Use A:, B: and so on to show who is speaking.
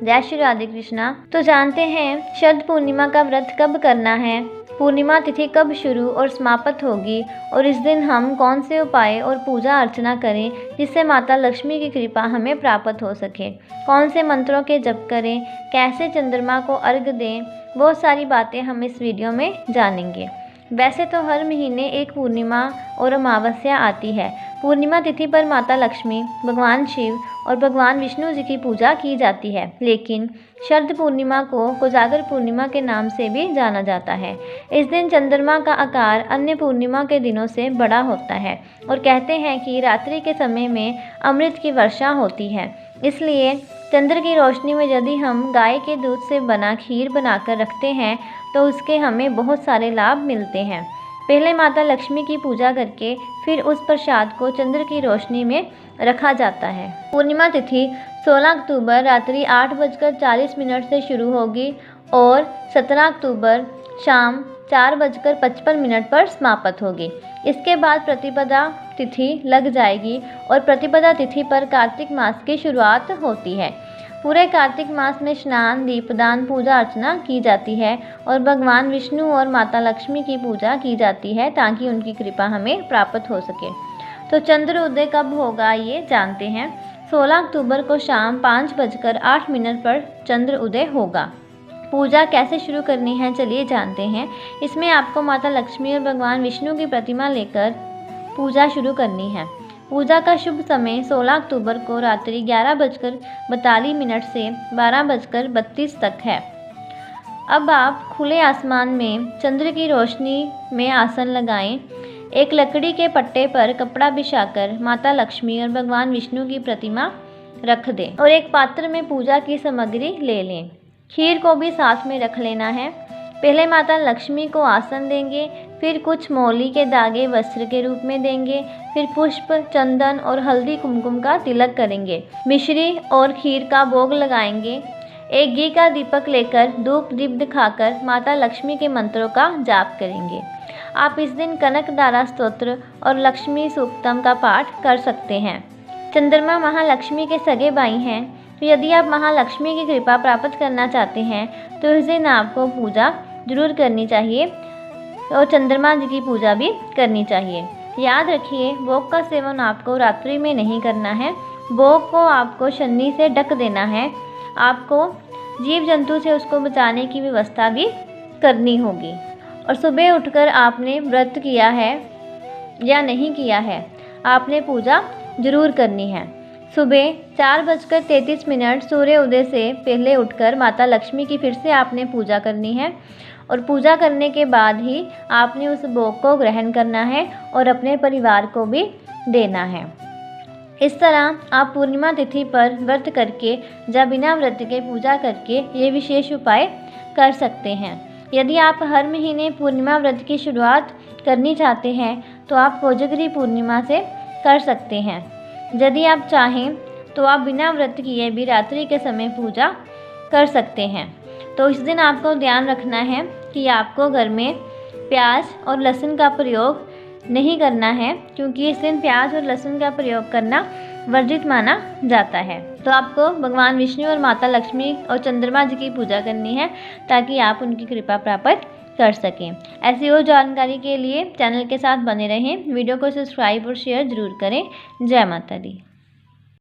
A: जय श्री राधे कृष्णा। तो जानते हैं शरद पूर्णिमा का व्रत कब करना है, पूर्णिमा तिथि कब शुरू और समाप्त होगी और इस दिन हम कौन से उपाय और पूजा अर्चना करें जिससे माता लक्ष्मी की कृपा हमें प्राप्त हो सके, कौन से मंत्रों के जप करें, कैसे चंद्रमा को अर्घ दें, बहुत सारी बातें हम इस वीडियो में जानेंगे। वैसे तो हर महीने एक पूर्णिमा और अमावस्या आती है। पूर्णिमा तिथि पर माता लक्ष्मी, भगवान शिव और भगवान विष्णु जी की पूजा की जाती है, लेकिन शरद पूर्णिमा को कोजागर पूर्णिमा के नाम से भी जाना जाता है। इस दिन चंद्रमा का आकार अन्य पूर्णिमा के दिनों से बड़ा होता है और कहते हैं कि रात्रि के समय में अमृत की वर्षा होती है। इसलिए चंद्र की रोशनी में यदि हम गाय के दूध से बना खीर बनाकर रखते हैं तो उसके हमें बहुत सारे लाभ मिलते हैं। पहले माता लक्ष्मी की पूजा करके फिर उस प्रसाद को चंद्र की रोशनी में रखा जाता है। पूर्णिमा तिथि 16 अक्टूबर रात्रि 8:40 से शुरू होगी और 17 अक्टूबर शाम 4:55 पर समाप्त होगी। इसके बाद प्रतिपदा तिथि लग जाएगी और प्रतिपदा तिथि पर कार्तिक मास की शुरुआत होती है। पूरे कार्तिक मास में स्नान, दीपदान, पूजा अर्चना की जाती है और भगवान विष्णु और माता लक्ष्मी की पूजा की जाती है ताकि उनकी कृपा हमें प्राप्त हो सके। तो चंद्र उदय कब होगा ये जानते हैं। 16 अक्टूबर को शाम 5:08 पर चंद्र उदय होगा। पूजा कैसे शुरू करनी है चलिए जानते हैं। इसमें आपको माता लक्ष्मी और भगवान विष्णु की प्रतिमा लेकर पूजा शुरू करनी है। पूजा का शुभ समय 16 अक्टूबर को रात्रि 11:42 से 12:32 तक है। अब आप खुले आसमान में चंद्र की रोशनी में आसन लगाएं। एक लकड़ी के पट्टे पर कपड़ा बिछाकर माता लक्ष्मी और भगवान विष्णु की प्रतिमा रख दें और एक पात्र में पूजा की सामग्री ले लें। खीर को भी साथ में रख लेना है। पहले माता लक्ष्मी को आसन देंगे, फिर कुछ मौली के धागे वस्त्र के रूप में देंगे, फिर पुष्प, चंदन और हल्दी कुमकुम का तिलक करेंगे। मिश्री और खीर का भोग लगाएंगे। एक घी का दीपक लेकर धूप दीप दिखाकर माता लक्ष्मी के मंत्रों का जाप करेंगे। आप इस दिन कनकधारा स्तोत्र और लक्ष्मी सूक्तम का पाठ कर सकते हैं। चंद्रमा महालक्ष्मी के सगे भाई हैं, तो यदि आप महालक्ष्मी की कृपा प्राप्त करना चाहते हैं तो इस दिन आपको पूजा जरूर करनी चाहिए और चंद्रमा जी की पूजा भी करनी चाहिए। याद रखिए, भोग का सेवन आपको रात्रि में नहीं करना है। भोग को आपको छन्नी से ढक देना है। आपको जीव जंतु से उसको बचाने की व्यवस्था भी करनी होगी। और सुबह उठकर आपने व्रत किया है या नहीं किया है, आपने पूजा जरूर करनी है। सुबह 4:33 सूर्य उदय से पहले उठकर माता लक्ष्मी की फिर से आपने पूजा करनी है और पूजा करने के बाद ही आपने उस भोग को ग्रहण करना है और अपने परिवार को भी देना है। इस तरह आप पूर्णिमा तिथि पर व्रत करके या बिना व्रत के पूजा करके ये विशेष उपाय कर सकते हैं। यदि आप हर महीने पूर्णिमा व्रत की शुरुआत करनी चाहते हैं तो आप कोजागरी पूर्णिमा से कर सकते हैं। यदि आप चाहें तो आप बिना व्रत किए भी रात्रि के समय पूजा कर सकते हैं। तो इस दिन आपको ध्यान रखना है कि आपको घर में प्याज और लहसुन का प्रयोग नहीं करना है, क्योंकि इस दिन प्याज और लहसुन का प्रयोग करना वर्जित माना जाता है। तो आपको भगवान विष्णु और माता लक्ष्मी और चंद्रमा जी की पूजा करनी है ताकि आप उनकी कृपा प्राप्त कर सकें। ऐसी और जानकारी के लिए चैनल के साथ बने रहें। वीडियो को सब्सक्राइब और शेयर जरूर करें। जय माता दी।